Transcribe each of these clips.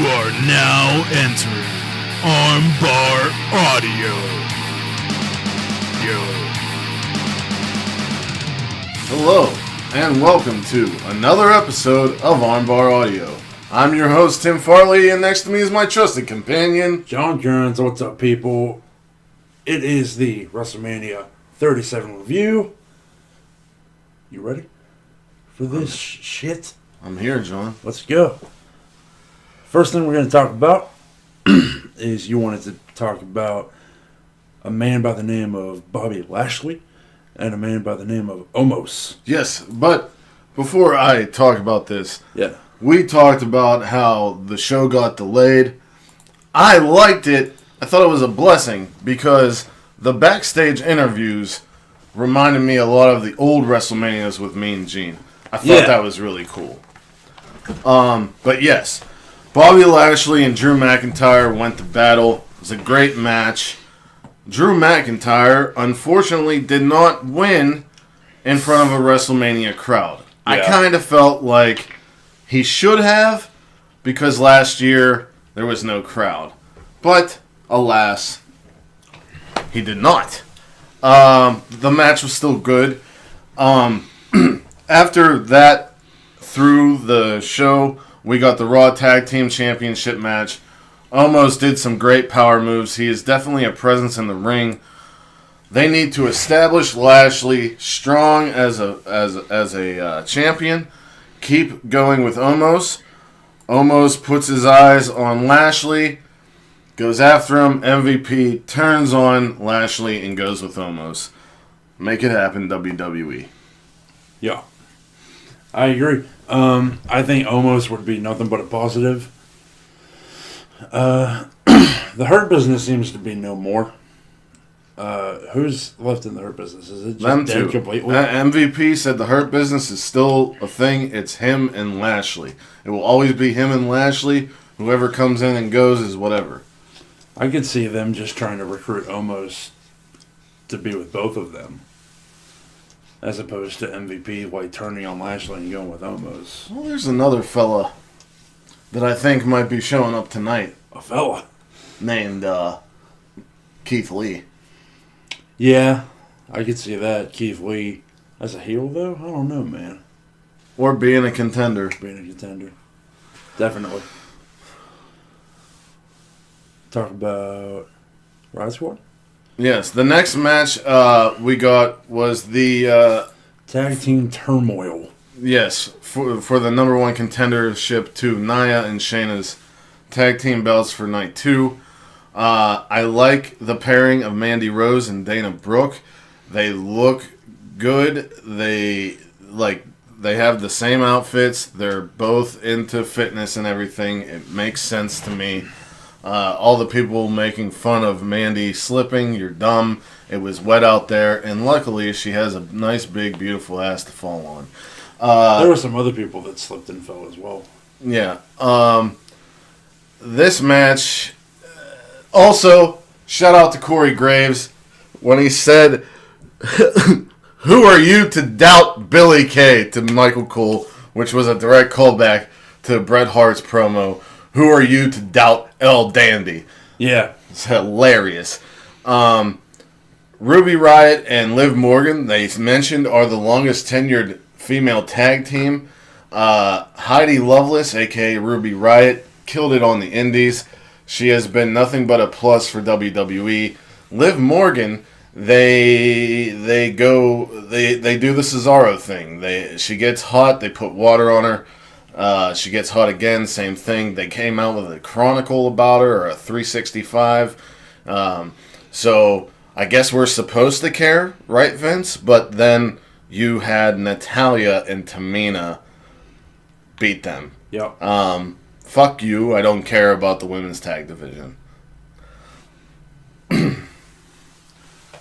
are now entering Armbar Audio. Hello, and welcome to another episode of Armbar Audio. I'm your host, Tim Farley, and next to me is my trusted companion, John Jones. What's up, people? It is the WrestleMania 37 review. You ready for this shit? I'm here, John. Let's go. First thing we're going to talk about is you wanted to talk about a man by the name of Bobby Lashley and a man by the name of Omos. Yes, but before I talk about this, Yeah. we talked about how the show got delayed. I liked it. I thought it was a blessing because the backstage interviews reminded me a lot of the old WrestleManias with Mean Gene. I thought that was really cool. But yes, Bobby Lashley and Drew McIntyre went to battle. It was a great match. Drew McIntyre, unfortunately, did not win in front of a WrestleMania crowd. Yeah. I kind of felt like he should have, because last year there was no crowd. But, alas, he did not. The match was still good. After that, through the show, we got the Raw Tag Team Championship match. Omos did some great power moves. He is definitely a presence in the ring. They need to establish Lashley strong as a champion. Keep going with Omos. Omos puts his eyes on Lashley, goes after him. MVP turns on Lashley and goes with Omos. Make it happen, WWE. Yeah. I agree. I think Omos would be nothing but a positive. The Hurt Business seems to be no more. Who's left in the Hurt Business? Is it just them dead two completely? MVP said the Hurt Business is still a thing. It's him and Lashley. It will always be him and Lashley. Whoever comes in and goes is whatever. I could see them just trying to recruit Omos to be with both of them, as opposed to MVP like turning on Lashley and going with Omos. Well, there's another fella that I think might be showing up tonight. A fella named Keith Lee. Yeah, I could see that. Keith Lee as a heel, though? I don't know, man. Or being a contender. Being a contender. Definitely. Talk about Riot Squad? Yes, the next match we got was the Tag Team Turmoil. Yes, for the number one contendership to Nia and Shayna's tag team belts for night 2. I like the pairing of Mandy Rose and Dana Brooke. They look good. They have the same outfits. They're both into fitness and everything. It makes sense to me. All the people making fun of Mandy slipping, you're dumb. It was wet out there, and luckily she has a nice, big, beautiful ass to fall on. There were some other people that slipped and fell as well. Yeah. This match, also, shout out to Corey Graves when he said, "Who are you to doubt Billy Kay?" to Michael Cole, which was a direct callback to Bret Hart's promo. Who are you to doubt El Dandy? Yeah. It's hilarious. Ruby Riot and Liv Morgan, they mentioned, are the longest tenured female tag team. Heidi Lovelace, a.k.a. Ruby Riot, killed it on the indies. She has been nothing but a plus for WWE. Liv Morgan, they do the Cesaro thing. She gets hot, they put water on her. She gets hot again, same thing. They came out with a chronicle about her, or a 365. So I guess we're supposed to care, right, Vince? But then you had Natalya and Tamina beat them. Yep. Fuck you. I don't care about the women's tag division.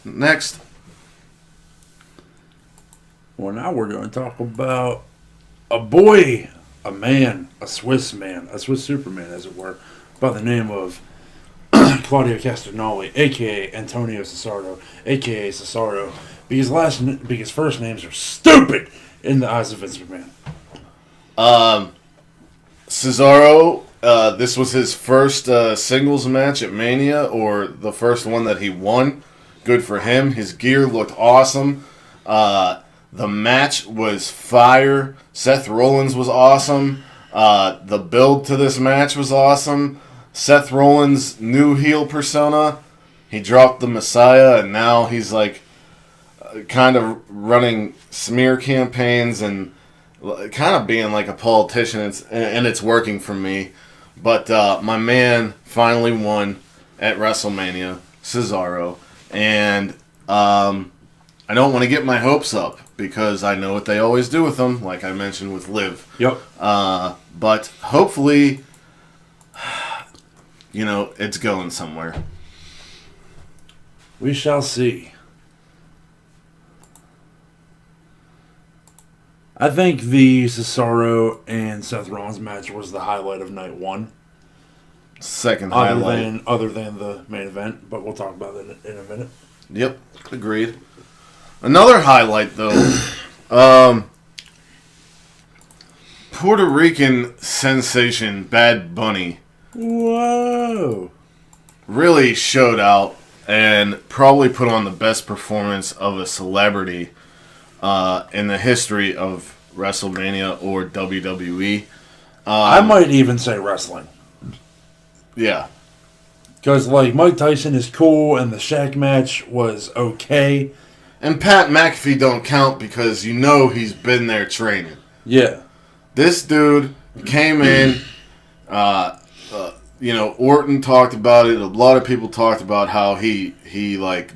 Next. Well, now we're going to talk about a boy, a man, a Swiss Superman, as it were, by the name of Claudio Castagnoli, a.k.a. Antonio Cesaro, a.k.a. Cesaro, because first names are stupid in the eyes of Vince McMahon. Cesaro this was his first singles match at Mania, or the first one that he won. Good for him. His gear looked awesome. The match was fire. Seth Rollins was awesome. The build to this match was awesome. Seth Rollins' new heel persona. He dropped the Messiah, and now he's like kind of running smear campaigns and kind of being like a politician. It's working for me. But my man finally won at WrestleMania, Cesaro. And I don't want to get my hopes up because I know what they always do with them, like I mentioned with Liv. Yep. But hopefully, it's going somewhere. We shall see. I think the Cesaro and Seth Rollins match was the highlight of night one. Second highlight. Other than the main event, but we'll talk about that in a minute. Yep, agreed. Another highlight, though. Puerto Rican sensation Bad Bunny. Whoa. Really showed out and probably put on the best performance of a celebrity in the history of WrestleMania or WWE. I might even say wrestling. Yeah. Because, Mike Tyson is cool, and the Shaq match was okay. And Pat McAfee don't count because he's been there training. Yeah. This dude came in, Orton talked about it. A lot of people talked about how he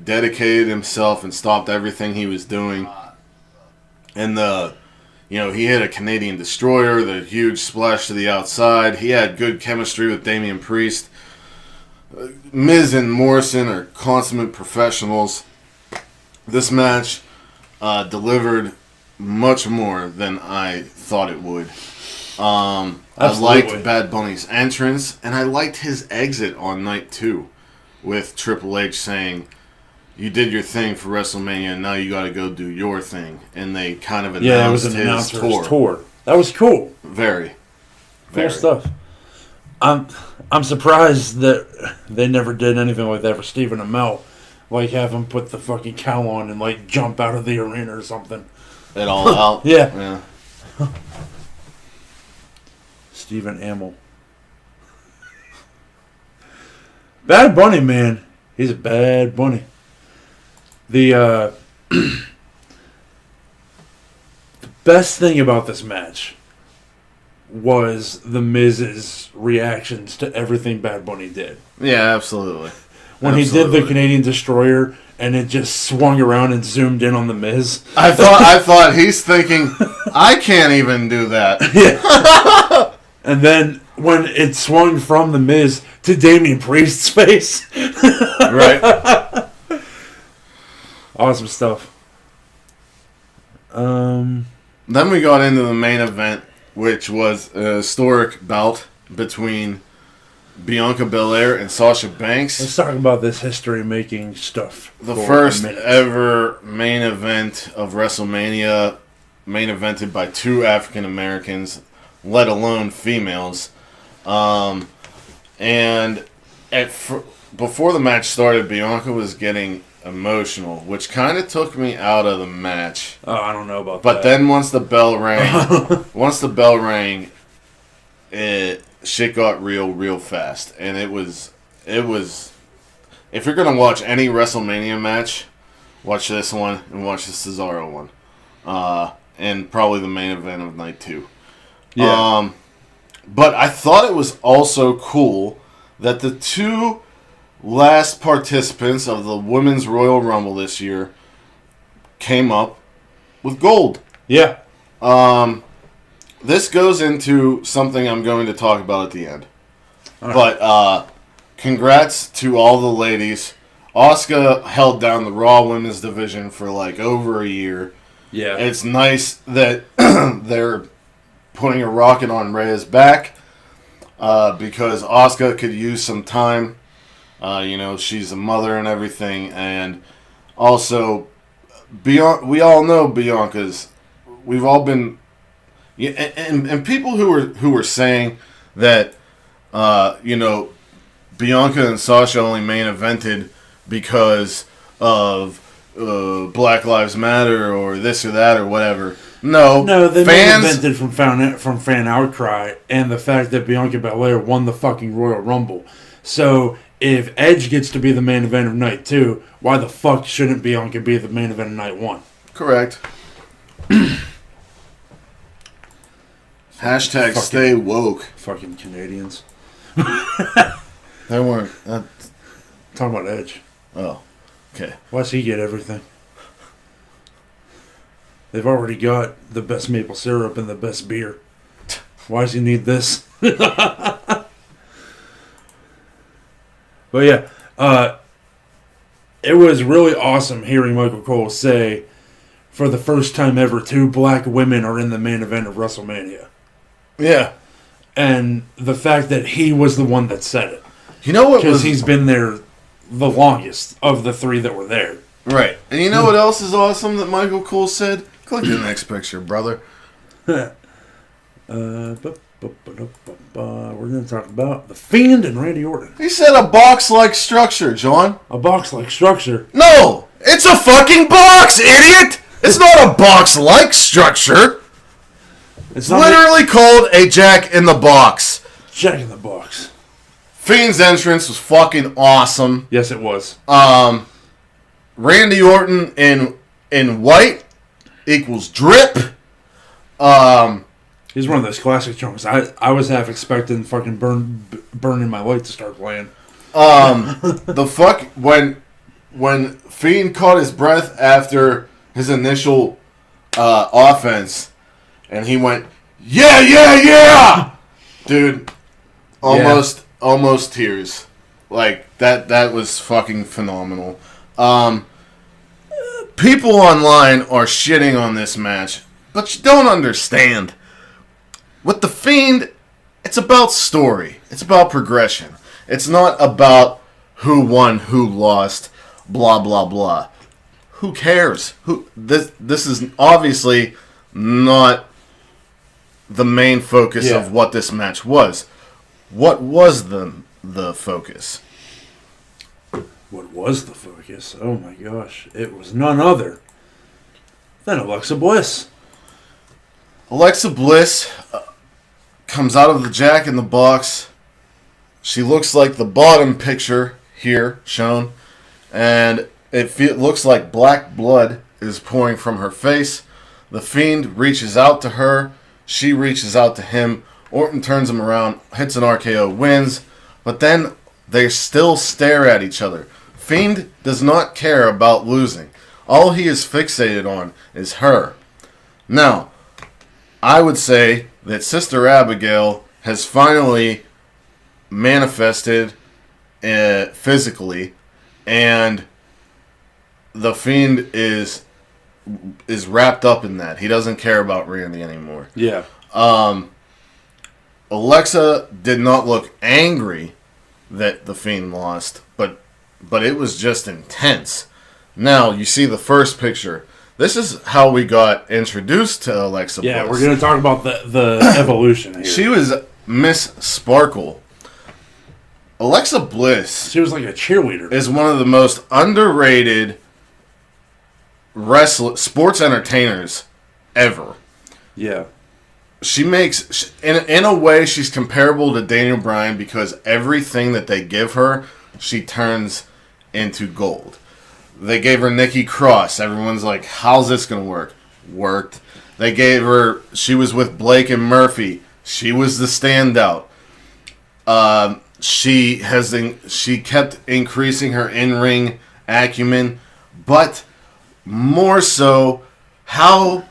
dedicated himself and stopped everything he was doing. And he hit a Canadian Destroyer, the huge splash to the outside. He had good chemistry with Damian Priest. Miz and Morrison are consummate professionals. This match delivered much more than I thought it would. I liked Bad Bunny's entrance, and I liked his exit on night 2 with Triple H saying, "You did your thing for WrestleMania, and now you got to go do your thing." And they kind of announced his tour. That was cool. Very Cool stuff. I'm surprised that they never did anything like that for Stephen Amell. Have him put the fucking cowl on and jump out of the arena or something. It all out. Yeah. Stephen Amell. Bad Bunny, man. He's a bad bunny. The best thing about this match was the Miz's reactions to everything Bad Bunny did. Yeah, absolutely. When he did the Canadian Destroyer and it just swung around and zoomed in on the Miz. I thought he's thinking, I can't even do that. Yeah. And then when it swung from the Miz to Damian Priest's face. Right. Awesome stuff. Then we got into the main event, which was a historic bout between Bianca Belair and Sasha Banks. Let's talk about this history-making stuff. The first ever main event of WrestleMania, main evented by 2 African Americans, let alone females. And before the match started, Bianca was getting emotional, which kind of took me out of the match. Oh, I don't know about that. But then once the bell rang, shit got real fast, and it was. If you're gonna watch any WrestleMania match, watch this one and watch the Cesaro one, and probably the main event of night 2. Yeah. But I thought it was also cool that the 2 last participants of the Women's Royal Rumble this year came up with gold. Yeah. This goes into something I'm going to talk about at the end. Right. But congrats to all the ladies. Asuka held down the Raw Women's division for over a year. Yeah. It's nice that they're putting a rocket on Rhea's back because Asuka could use some time. She's a mother and everything, and also we all know Bianca's. We've all been, and people who were saying that Bianca and Sasha only main evented because of Black Lives Matter or this or that or whatever. No, they fans main evented from fan outcry and the fact that Bianca Belair won the fucking Royal Rumble. So if Edge gets to be the main event of night 2, why the fuck shouldn't Bianca be the main event of night 1? Correct. Hashtag stay woke. Fucking Canadians. They weren't. Talking about Edge. Oh, okay. Why does he get everything? They've already got the best maple syrup and the best beer. Why does he need this? But yeah, it was really awesome hearing Michael Cole say, for the first time ever, 2 black women are in the main event of WrestleMania. Yeah. And the fact that he was the one that said it. You know what? Because he's been there the longest of the 3 that were there. Right. And you know what else is awesome that Michael Cole said? Click the next picture, brother. We're going to talk about The Fiend and Randy Orton. He said a box-like structure, John. A box-like structure? No! It's a fucking box, idiot! It's not a box-like structure. It's literally called a Jack in the Box. Jack in the Box. Fiend's entrance was fucking awesome. Yes, it was. Randy Orton in white equals drip. He's one of those classic chunks. I was half expecting fucking burning my light to start playing. The fuck when Fiend caught his breath after his initial offense, and he went, yeah, dude, almost tears. Like that was fucking phenomenal. People online are shitting on this match, but you don't understand. With The Fiend, it's about story. It's about progression. It's not about who won, who lost, blah, blah, blah. Who cares? This is obviously not the main focus of what this match was. What was the focus? What was the focus? Oh my gosh. It was none other than Alexa Bliss. Alexa Bliss comes out of the Jack in the Box. She looks like the bottom picture here shown, and it looks like black blood is pouring from her face. The Fiend reaches out to her. She reaches out to him. Orton turns him around, hits an RKO, wins, but then they still stare at each other. Fiend does not care about losing. All he is fixated on is her. Now, I would say that Sister Abigail has finally manifested physically, and the Fiend is wrapped up in that. He doesn't care about Randy anymore. Yeah. Alexa did not look angry that the Fiend lost, but it was just intense. Now, you see the first picture. This is how we got introduced to Alexa Bliss. Yeah, we're going to talk about the evolution here. She was Miss Sparkle. Alexa Bliss... She was like a cheerleader. ...is one of the most underrated sports entertainers ever. Yeah. She makes... In a way, she's comparable to Daniel Bryan because everything that they give her, she turns into gold. They gave her Nikki Cross. Everyone's like, how's this going to work? Worked. They gave her... She was with Blake and Murphy. She was the standout. She kept increasing her in-ring acumen, but more so, how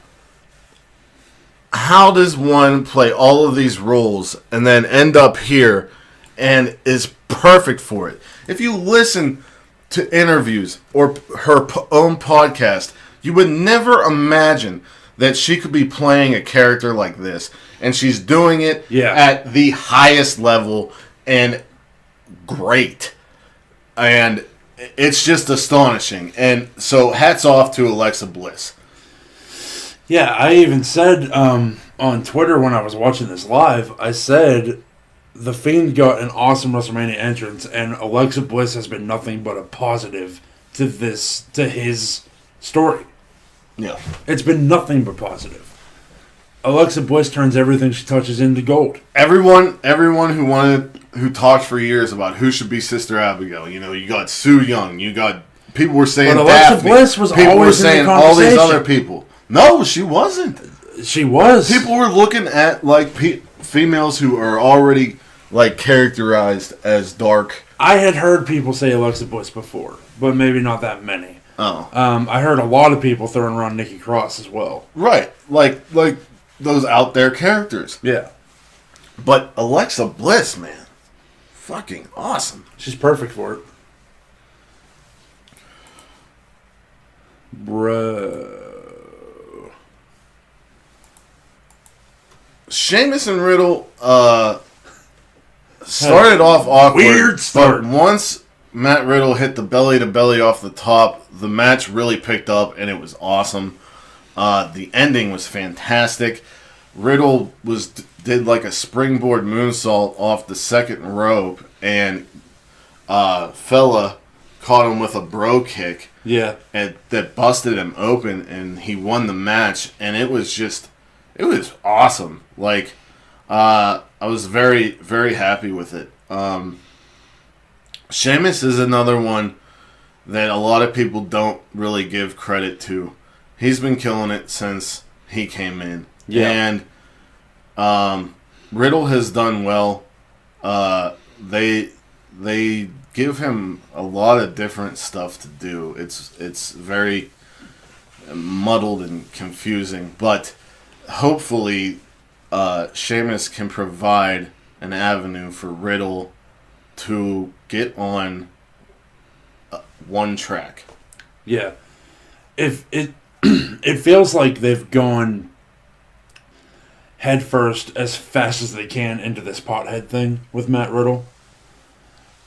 does one play all of these roles and then end up here and is perfect for it? If you listen to interviews or her own podcast, you would never imagine that she could be playing a character like this, and she's doing it at the highest level and great, and it's just astonishing. And so hats off to Alexa Bliss. Yeah, I even said on Twitter when I was watching this live, I said The Fiend got an awesome WrestleMania entrance, and Alexa Bliss has been nothing but a positive to his story. Yeah. It's been nothing but positive. Alexa Bliss turns everything she touches into gold. Everyone who talked for years about who should be Sister Abigail. You know, you got Sue Young. You got people were saying But Alexa Daphne. Bliss was people were always in the saying all these conversation. other people. No, she wasn't. She was. People were looking at like females who are already like characterized as dark. I had heard people say Alexa Bliss before, but maybe not that many. Oh, I heard a lot of people throwing around Nikki Cross as well. right. Like those out there characters. Yeah. But Alexa Bliss, man, fucking awesome. She's perfect for it. Bro. Sheamus and Riddle started off awkward. Weird start. But once Matt Riddle hit the belly to belly off the top, the match really picked up and it was awesome. The ending was fantastic. Riddle did like a springboard moonsault off the second rope, and Fella caught him with a bro kick. Yeah. And that busted him open, and he won the match. And it was awesome. Like, I was very, very happy with it. Sheamus is another one that a lot of people don't really give credit to. He's been killing it since he came in. Yeah. And Riddle has done well. They give him a lot of different stuff to do. It's very muddled and confusing, but hopefully Sheamus can provide an avenue for Riddle to get on one track. Yeah. If it it feels like they've gone headfirst as fast as they can into this pothead thing with Matt Riddle,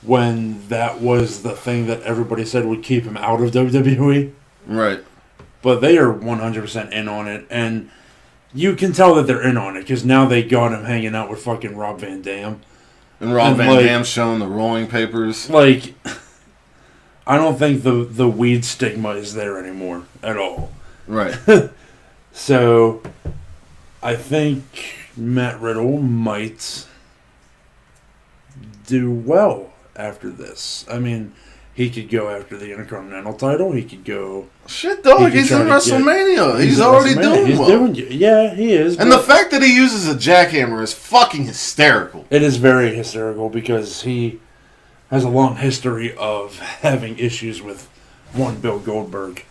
when that was the thing that everybody said would keep him out of WWE. Right. But they are 100% in on it, and you can tell that they're in on it, because now they got him hanging out with fucking Rob Van Dam. And Rob And, Van like, Dam showing the rolling papers. Like, I don't think the weed stigma is there anymore at all. Right. So, I think Matt Riddle might do well after this. I mean, he could go after the Intercontinental title. He could go... Shit, dog, He he's can in try to get- WrestleMania. He's in already WrestleMania. doing well. Yeah, he is. And the fact that he uses a jackhammer is fucking hysterical. It is very hysterical because he has a long history of having issues with one Bill Goldberg.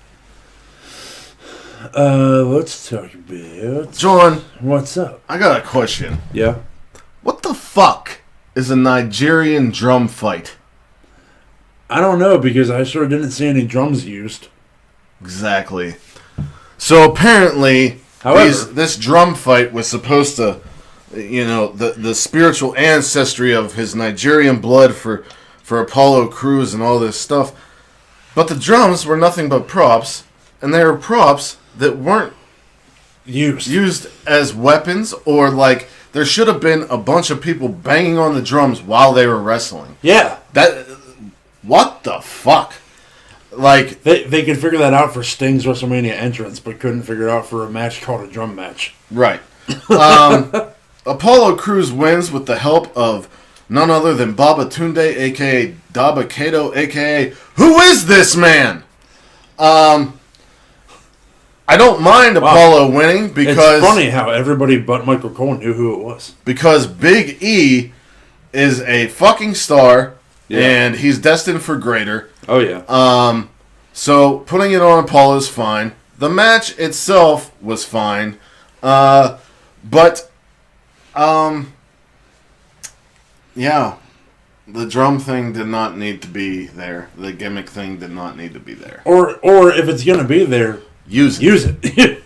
Let's talk about... John, What's up? I got a question. Yeah? What the fuck is a Nigerian drum fight? I don't know, because I sure didn't see any drums used. Exactly. So apparently, However- this drum fight was supposed to, the spiritual ancestry of his Nigerian blood for Apollo Crews and all this stuff. But the drums were nothing but props, and they were props that weren't used as weapons, or like there should have been a bunch of people banging on the drums while they were wrestling. Yeah. What the fuck? Like, They could figure that out for Sting's WrestleMania entrance, but couldn't figure it out for a match called a drum match. right. Apollo Crews wins with the help of none other than Baba Tunde, a.k.a. Daba Kato, a.k.a. Who is this man? I don't mind Apollo winning because... It's funny how everybody but Michael Cole knew who it was. Because Big E is a fucking star, Yeah. and he's destined for greater. Oh, yeah. So putting it on Apollo is fine. The match itself was fine. Yeah. The drum thing did not need to be there. The gimmick thing did not need to be there. Or if it's going to be there, Use it. use it.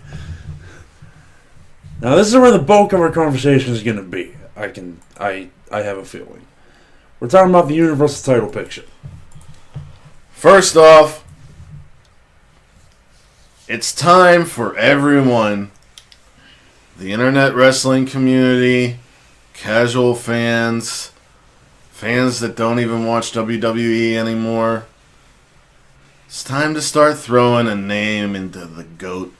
Now, this is where the bulk of our conversation is going to be. I have a feeling. We're talking about the Universal title picture. First off, it's time for everyone, the internet wrestling community, casual fans, fans that don't even watch WWE anymore. It's time to start throwing a name into the GOAT.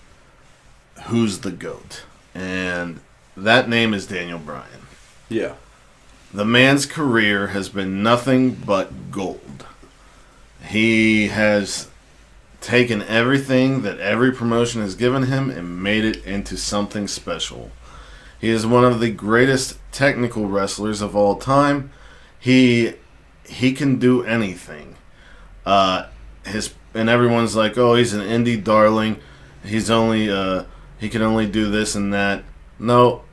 Who's the GOAT? And that name is Daniel Bryan. Yeah. The man's career has been nothing but gold. He has taken everything that every promotion has given him and made it into something special. He is one of the greatest technical wrestlers of all time. He can do anything. And everyone's like, oh, he's an indie darling. He's only he can only do this and that. No,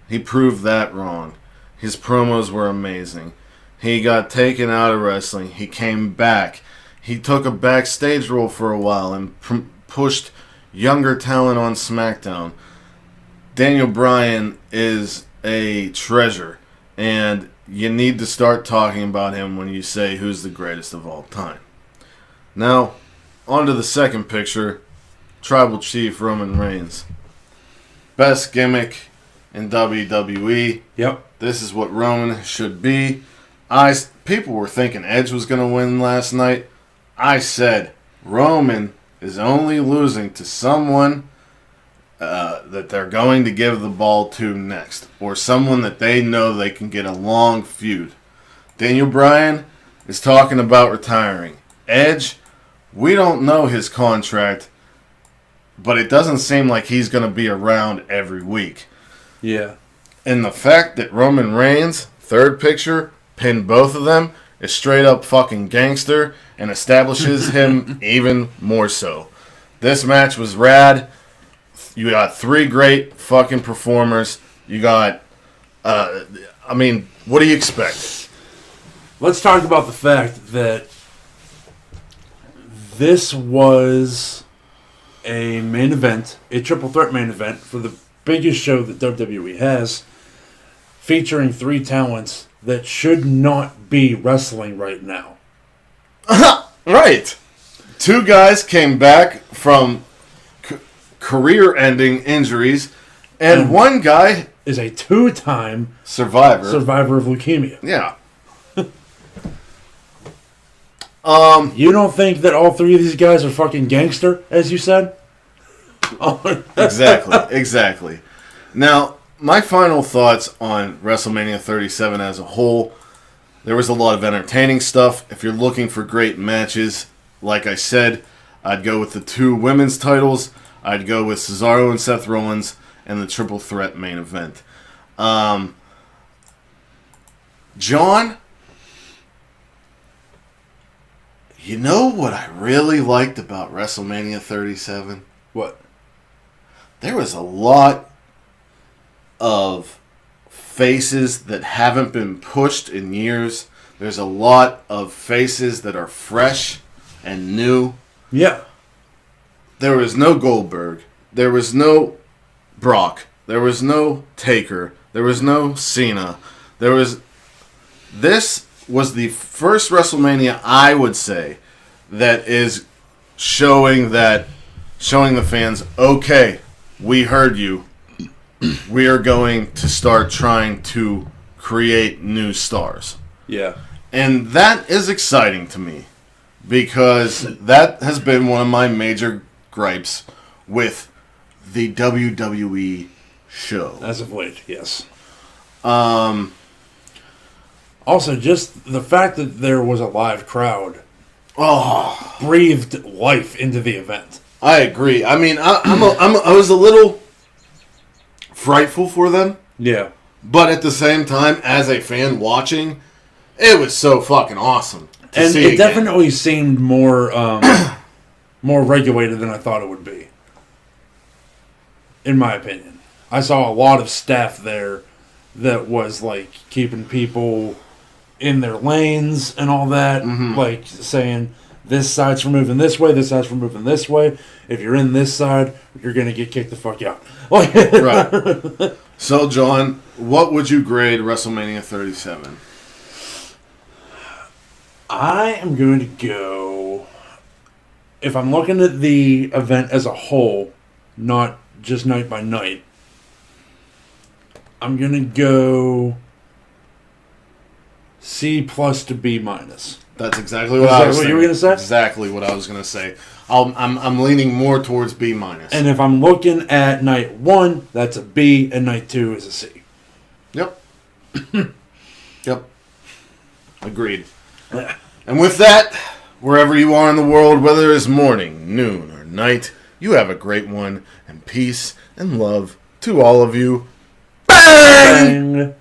he proved that wrong. His promos were amazing. He got taken out of wrestling. He came back. He took a backstage role for a while and pushed younger talent on SmackDown. Daniel Bryan is a treasure, and you need to start talking about him when you say who's the greatest of all time. Now, on to the second picture, Tribal Chief Roman Reigns. Best gimmick in WWE. Yep. This is what Roman should be. People were thinking Edge was going to win last night. I said Roman is only losing to someone that they're going to give the ball to next, or someone that they know they can get a long feud. Daniel Bryan is talking about retiring. Edge, we don't know his contract, but it doesn't seem like he's going to be around every week. Yeah. And the fact that Roman Reigns, third picture, pinned both of them is straight up fucking gangster and establishes him even more so. This match was rad. You got three great fucking performers. You got, what do you expect? Let's talk about the fact that this was a main event, a triple threat main event for the biggest show that WWE has, featuring three talents that should not be wrestling right now. Right. Two guys came back from career-ending injuries, and one guy is a two-time survivor of leukemia. Yeah. You don't think that all three of these guys are fucking gangster, as you said? Exactly. Now, my final thoughts on WrestleMania 37 as a whole. There was a lot of entertaining stuff. If you're looking for great matches, like I said, I'd go with the two women's titles. I'd go with Cesaro and Seth Rollins and the triple threat main event. John, you know what I really liked about WrestleMania 37? What? There was a lot of faces that haven't been pushed in years. There's a lot of faces that are fresh and new. Yeah. There was no Goldberg. There was no Brock. There was no Taker. There was no Cena. This was the first WrestleMania, I would say, that is showing the fans, okay, we heard you. We are going to start trying to create new stars. Yeah. And that is exciting to me, because that has been one of my major gripes with the WWE show. As of late, yes. Also, just the fact that there was a live crowd breathed life into the event. I agree. I mean, I was a little frightful for them. Yeah. But at the same time, as a fan watching, it was so fucking awesome to and see it again. definitely seemed more more regulated than I thought it would be. In my opinion. I saw a lot of staff there that was like keeping people in their lanes and all that, like saying this side's for moving this way, this side's for moving this way. If you're in this side, you're gonna get kicked the fuck out. Right. So, John, what would you grade WrestleMania 37? I am going to go, if I'm looking at the event as a whole, not just night by night, I'm going to go C plus to B minus. That's exactly what I was Is that what saying. you were going to say? Exactly what I was going to say. I'm leaning more towards B minus. And if I'm looking at night 1, that's a B, and night 2 is a C. Yep. Yep. Agreed. And with that, wherever you are in the world, whether it's morning, noon, or night, you have a great one, and peace and love to all of you. Bang! Bang.